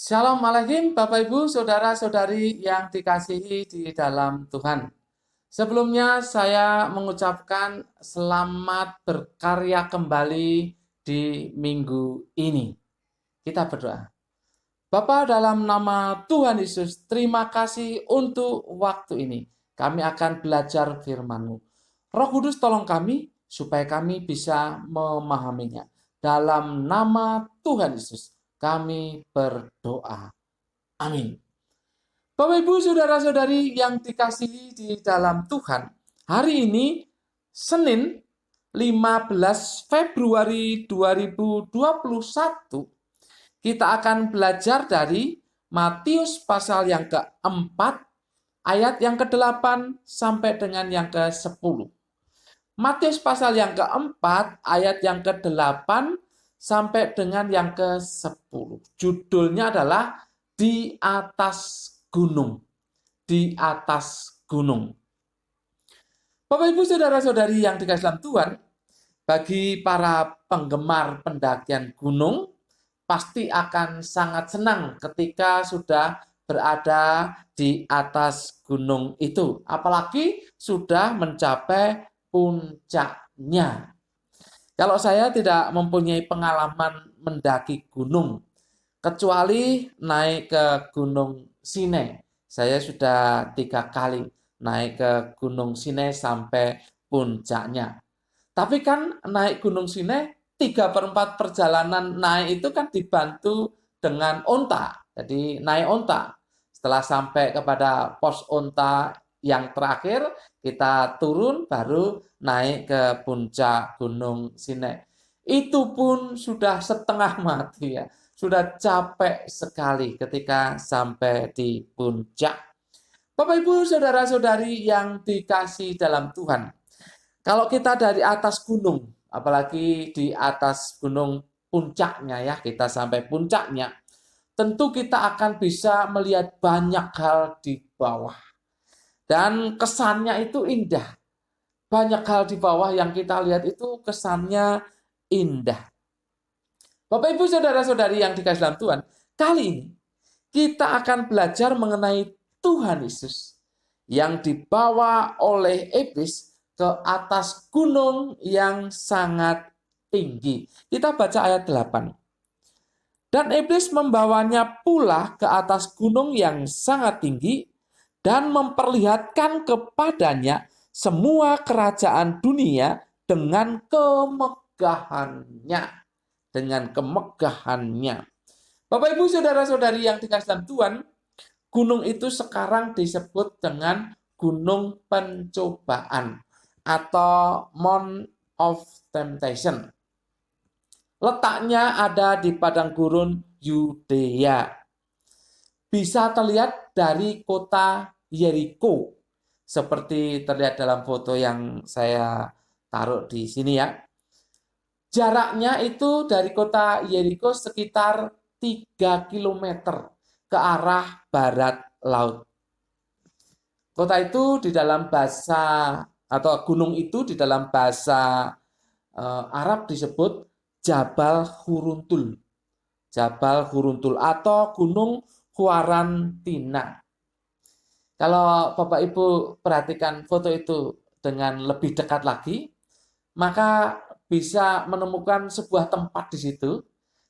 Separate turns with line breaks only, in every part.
Shalom Alaikum Bapak Ibu Saudara-saudari yang dikasihi di dalam Tuhan. Sebelumnya saya mengucapkan selamat berkarya kembali di minggu ini. Kita berdoa. Bapa, dalam nama Tuhan Yesus, terima kasih untuk waktu ini. Kami akan belajar firman-Mu. Roh Kudus tolong kami supaya kami bisa memahaminya. Dalam nama Tuhan Yesus kami berdoa. Amin. Bapak Ibu Saudara-saudari yang dikasihi di dalam Tuhan, hari ini Senin 15 Februari 2021 kita akan belajar dari Matius pasal yang keempat ayat yang ke-8 sampai dengan yang ke-10. Matius pasal yang keempat ayat yang ke-8 sampai dengan yang ke-10. Judulnya adalah Di Atas Gunung. Di Atas Gunung. Bapak Ibu Saudara-saudari yang dikasihi dalam Tuhan, bagi para penggemar pendakian gunung, pasti akan sangat senang ketika sudah berada di atas gunung itu. Apalagi sudah mencapai puncaknya. Kalau saya tidak mempunyai pengalaman mendaki gunung, kecuali naik ke Gunung Sinai. Saya sudah 3 kali naik ke Gunung Sinai sampai puncaknya. Tapi kan naik Gunung Sinai 3/4 perjalanan naik itu kan dibantu dengan onta. Jadi naik onta. Setelah sampai kepada pos onta yang terakhir, kita turun baru naik ke puncak Gunung Sinai. Itu pun sudah setengah mati ya. Sudah capek sekali ketika sampai di puncak. Bapak Ibu Saudara-saudari yang dikasih dalam Tuhan, kalau kita dari atas gunung, apalagi di atas gunung puncaknya ya, kita sampai puncaknya, tentu kita akan bisa melihat banyak hal di bawah. Dan kesannya itu indah. Banyak hal di bawah yang kita lihat itu kesannya indah. Bapak Ibu Saudara-saudari yang dikasihi dalam Tuhan, kali ini kita akan belajar mengenai Tuhan Yesus yang dibawa oleh iblis ke atas gunung yang sangat tinggi. Kita baca ayat 8. Dan iblis membawanya pula ke atas gunung yang sangat tinggi dan memperlihatkan kepadanya semua kerajaan dunia dengan kemegahannya. Dengan kemegahannya. Bapak Ibu Saudara-saudari yang dikasihi dalam Tuhan, gunung itu sekarang disebut dengan gunung pencobaan atau Mount of Temptation. Letaknya ada di padang gurun Yudea. Bisa terlihat dari kota Yeriko, seperti terlihat dalam foto yang saya taruh di sini ya. Jaraknya itu dari kota Yeriko sekitar 3 km ke arah barat laut. Kota itu di dalam bahasa atau gunung itu di dalam bahasa Arab disebut Jabal Huruntul. Jabal Huruntul atau Gunung Huarantina. Kalau Bapak Ibu perhatikan foto itu dengan lebih dekat lagi, maka bisa menemukan sebuah tempat di situ,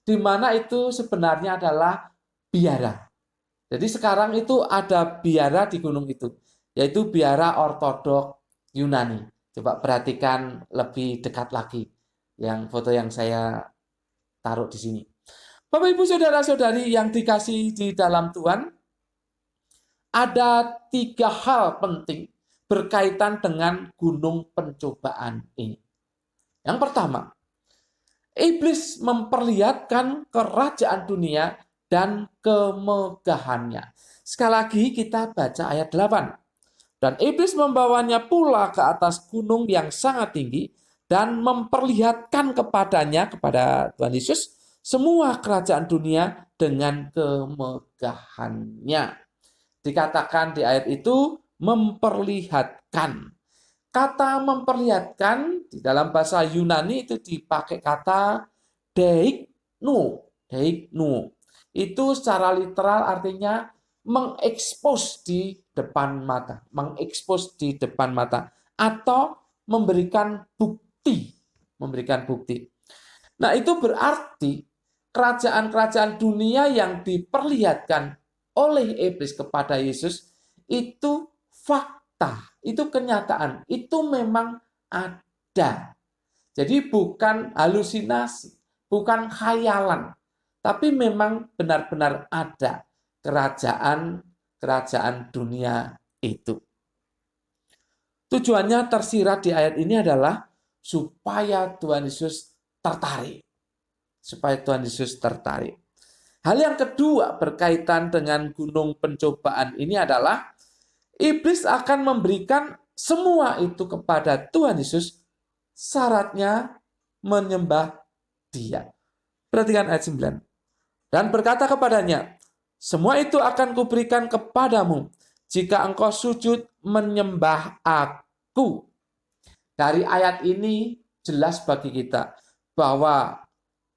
di mana itu sebenarnya adalah biara. Jadi sekarang itu ada biara di gunung itu, yaitu biara ortodok Yunani. Coba perhatikan lebih dekat lagi yang foto yang saya taruh di sini. Bapak Ibu Saudara-saudari yang dikasih di dalam Tuhan, ada 3 hal penting berkaitan dengan gunung pencobaan ini. Yang pertama, iblis memperlihatkan kerajaan dunia dan kemegahannya. Sekali lagi kita baca ayat 8. Dan iblis membawanya pula ke atas gunung yang sangat tinggi dan memperlihatkan kepadanya, kepada Tuhan Yesus, semua kerajaan dunia dengan kemegahannya. Dikatakan di ayat itu memperlihatkan. Kata memperlihatkan di dalam bahasa Yunani itu dipakai kata deikno. Deikno. Itu secara literal artinya mengekspos di depan mata, mengekspos di depan mata, atau memberikan bukti, memberikan bukti. Nah, itu berarti kerajaan-kerajaan dunia yang diperlihatkan oleh iblis kepada Yesus itu fakta, itu kenyataan, itu memang ada. Jadi bukan halusinasi, bukan khayalan, tapi memang benar-benar ada kerajaan dunia itu. Tujuannya tersirat di ayat ini adalah supaya Tuhan Yesus tertarik. Supaya Tuhan Yesus tertarik. Hal yang kedua berkaitan dengan gunung pencobaan ini adalah iblis akan memberikan semua itu kepada Tuhan Yesus, syaratnya menyembah Dia. Perhatikan ayat 9. Dan berkata kepadanya, semua itu akan kuberikan kepadamu jika engkau sujud menyembah aku. Dari ayat ini jelas bagi kita bahwa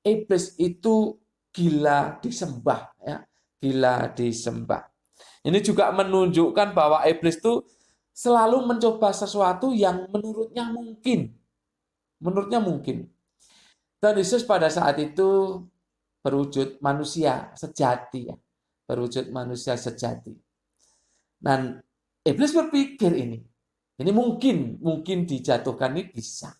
iblis itu gila disembah, ya, gila disembah. Ini juga menunjukkan bahwa iblis itu selalu mencoba sesuatu yang menurutnya mungkin. Menurutnya mungkin. Dan Yesus pada saat itu berwujud manusia sejati, ya. Berwujud manusia sejati. Dan iblis berpikir ini mungkin dijatuhkan, ini bisa.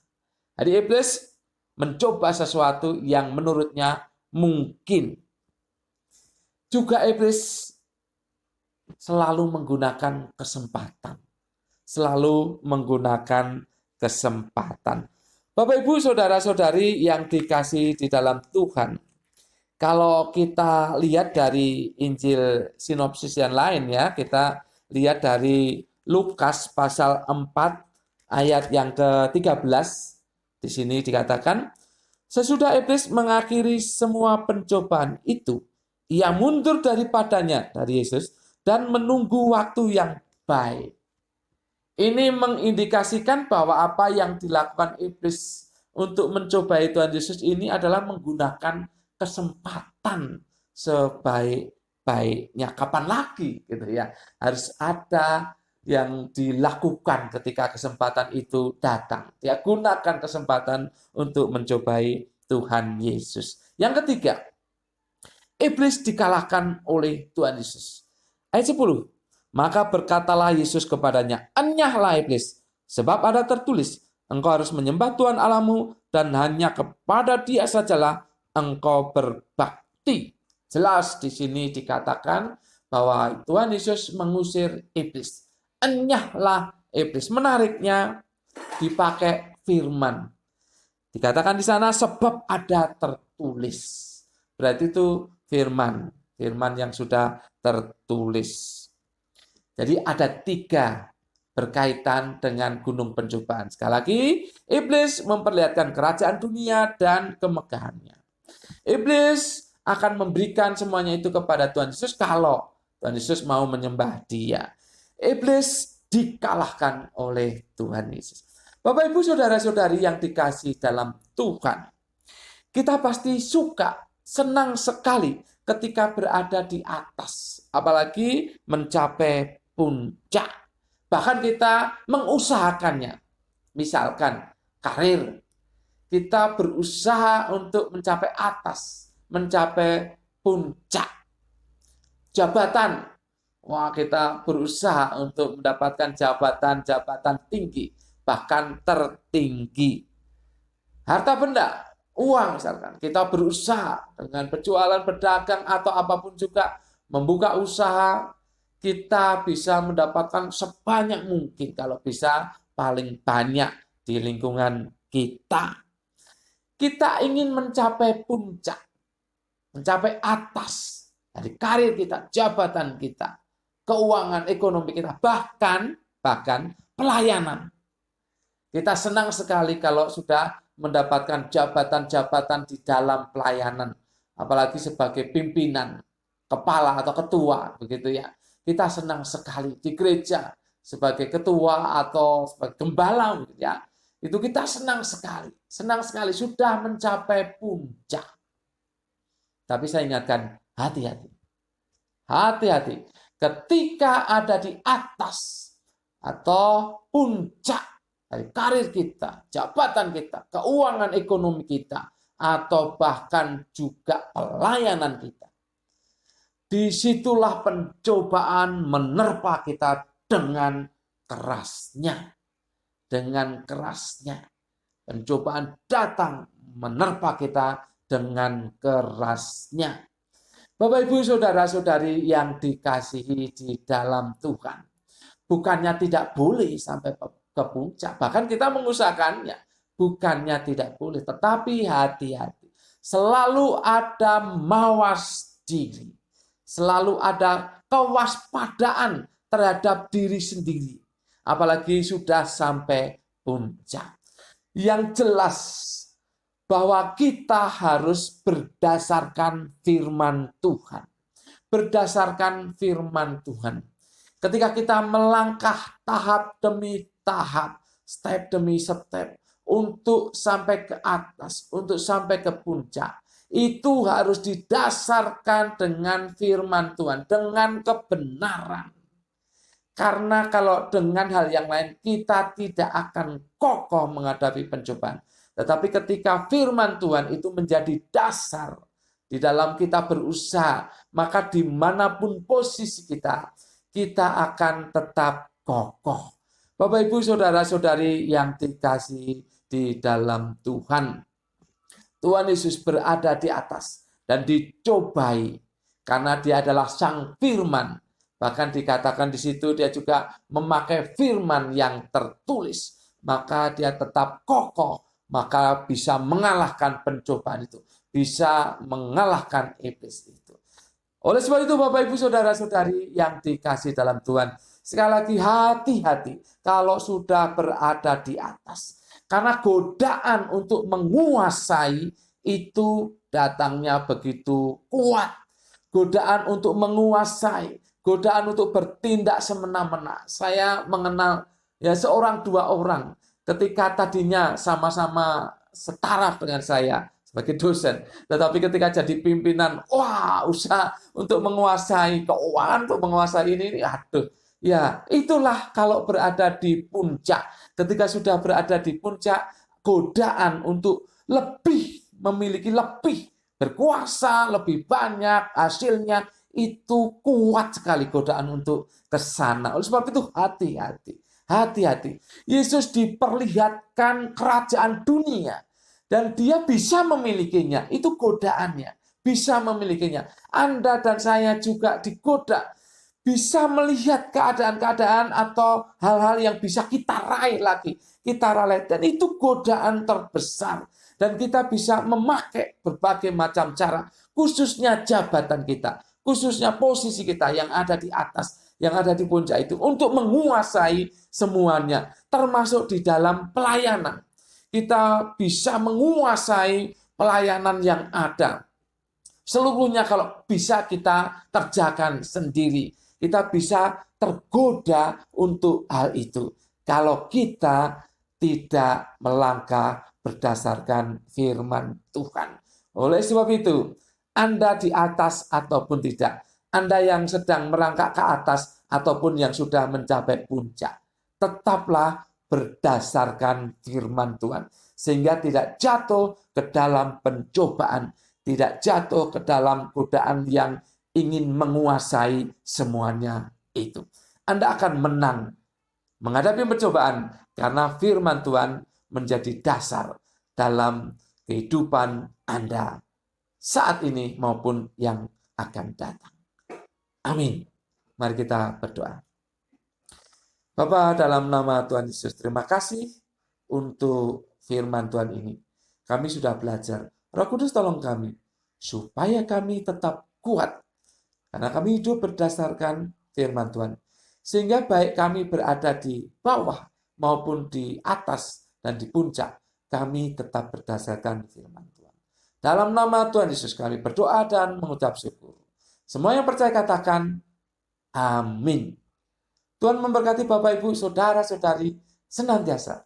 Jadi iblis mencoba sesuatu yang menurutnya mungkin. Juga iblis selalu menggunakan kesempatan. Selalu menggunakan kesempatan. Bapak, Ibu, saudara-saudari yang dikasihi di dalam Tuhan, kalau kita lihat dari Injil sinopsis yang lain, ya, kita lihat dari Lukas pasal 4 ayat yang ke-13, di sini dikatakan, sesudah iblis mengakhiri semua pencobaan itu, ia mundur daripadanya, dari Yesus, dan menunggu waktu yang baik. Ini mengindikasikan bahwa apa yang dilakukan iblis untuk mencobai Tuhan Yesus ini adalah menggunakan kesempatan sebaik-baiknya. Kapan lagi, gitu ya? Harus ada yang dilakukan ketika kesempatan itu datang. Dia gunakan kesempatan untuk mencobai Tuhan Yesus. Yang ketiga, iblis dikalahkan oleh Tuhan Yesus. Ayat 10. Maka berkatalah Yesus kepadanya, enyahlah iblis, sebab ada tertulis, engkau harus menyembah Tuhan Allahmu dan hanya kepada Dia sajalah engkau berbakti. Jelas di sini dikatakan bahwa Tuhan Yesus mengusir iblis. Enyahlah iblis. Menariknya dipakai firman. Dikatakan di sana sebab ada tertulis. Berarti itu firman yang sudah tertulis. Jadi ada 3 berkaitan dengan gunung pencobaan. Sekali lagi, iblis memperlihatkan kerajaan dunia dan kemegahannya. Iblis akan memberikan semuanya itu kepada Tuhan Yesus kalau Tuhan Yesus mau menyembah Dia. Iblis dikalahkan oleh Tuhan Yesus. Bapak, Ibu, saudara-saudari yang dikasihi dalam Tuhan, kita pasti suka, senang sekali ketika berada di atas, apalagi mencapai puncak. Bahkan kita mengusahakannya. Misalkan karir. Kita berusaha untuk mencapai atas, mencapai puncak. Jabatan. Wah, kita berusaha untuk mendapatkan jabatan tinggi, bahkan tertinggi. Harta benda, uang misalkan. Kita berusaha dengan berjualan, berdagang, atau apapun juga, membuka usaha, kita bisa mendapatkan sebanyak mungkin, kalau bisa paling banyak di lingkungan kita. Kita ingin mencapai puncak, mencapai atas dari karir kita, jabatan kita, keuangan, ekonomi kita, bahkan pelayanan. Kita senang sekali kalau sudah mendapatkan jabatan-jabatan di dalam pelayanan, apalagi sebagai pimpinan, kepala atau ketua, begitu ya. Kita senang sekali di gereja sebagai ketua atau sebagai gembala, ya. Itu kita senang sekali sudah mencapai puncak. Tapi saya ingatkan, hati-hati. Hati-hati. Ketika ada di atas atau puncak dari karir kita, jabatan kita, keuangan ekonomi kita, atau bahkan juga pelayanan kita, disitulah pencobaan menerpa kita dengan kerasnya. Dengan kerasnya. Pencobaan datang menerpa kita dengan kerasnya. Bapak, Ibu, Saudara-saudari yang dikasihi di dalam Tuhan. Bukannya tidak boleh sampai ke puncak. Bahkan kita mengusahakannya. Bukannya tidak boleh. Tetapi hati-hati. Selalu ada mawas diri. Selalu ada kewaspadaan terhadap diri sendiri. Apalagi sudah sampai puncak. Yang jelas bahwa kita harus berdasarkan firman Tuhan. Berdasarkan firman Tuhan. Ketika kita melangkah tahap demi tahap, step demi step, untuk sampai ke atas, untuk sampai ke puncak, itu harus didasarkan dengan firman Tuhan, dengan kebenaran. Karena kalau dengan hal yang lain, kita tidak akan kokoh menghadapi pencobaan. Tetapi ketika firman Tuhan itu menjadi dasar di dalam kita berusaha, maka dimanapun posisi kita, kita akan tetap kokoh. Bapak, Ibu, Saudara-saudari yang dikasihi di dalam Tuhan. Tuhan Yesus berada di atas dan dicobai karena Dia adalah Sang Firman. Bahkan dikatakan di situ Dia juga memakai firman yang tertulis. Maka Dia tetap kokoh. Maka bisa mengalahkan pencobaan itu. Bisa mengalahkan iblis itu. Oleh sebab itu Bapak, Ibu, Saudara-saudari yang dikasih dalam Tuhan. Sekali lagi hati-hati kalau sudah berada di atas. Karena godaan untuk menguasai itu datangnya begitu kuat. Godaan untuk menguasai. Godaan untuk bertindak semena-mena. Saya mengenal seorang dua orang. Ketika tadinya sama-sama setara dengan saya sebagai dosen. Tetapi ketika jadi pimpinan, usaha untuk menguasai keuangan, untuk menguasai ini, aduh. Ya, itulah kalau berada di puncak. Ketika sudah berada di puncak, godaan untuk lebih, memiliki lebih, berkuasa, lebih banyak hasilnya, itu kuat sekali godaan untuk ke sana. Oleh sebab itu hati-hati. Hati-hati. Yesus diperlihatkan kerajaan dunia. Dan Dia bisa memilikinya. Itu godaannya. Bisa memilikinya. Anda dan saya juga digoda. Bisa melihat keadaan-keadaan atau hal-hal yang bisa kita raih lagi. Kita raih. Dan itu godaan terbesar. Dan kita bisa memakai berbagai macam cara. Khususnya jabatan kita. Khususnya posisi kita yang ada di atas. Yang ada di puncak itu. Untuk menguasai semuanya. Termasuk di dalam pelayanan. Kita bisa menguasai pelayanan yang ada. Seluruhnya kalau bisa kita kerjakan sendiri. Kita bisa tergoda untuk hal itu. Kalau kita tidak melangkah berdasarkan firman Tuhan. Oleh sebab itu, Anda di atas ataupun tidak. Anda yang sedang merangkak ke atas ataupun yang sudah mencapai puncak. Tetaplah berdasarkan firman Tuhan. Sehingga tidak jatuh ke dalam pencobaan. Tidak jatuh ke dalam godaan yang ingin menguasai semuanya itu. Anda akan menang menghadapi pencobaan karena firman Tuhan menjadi dasar dalam kehidupan Anda saat ini maupun yang akan datang. Amin. Mari kita berdoa. Bapa, dalam nama Tuhan Yesus, terima kasih untuk firman Tuhan ini. Kami sudah belajar. Roh Kudus tolong kami supaya kami tetap kuat. Karena kami hidup berdasarkan firman Tuhan. Sehingga baik kami berada di bawah maupun di atas dan di puncak, kami tetap berdasarkan firman Tuhan. Dalam nama Tuhan Yesus kami berdoa dan mengucap syukur. Semua yang percaya katakan, amin. Tuhan memberkati Bapak, Ibu, Saudara-saudari senantiasa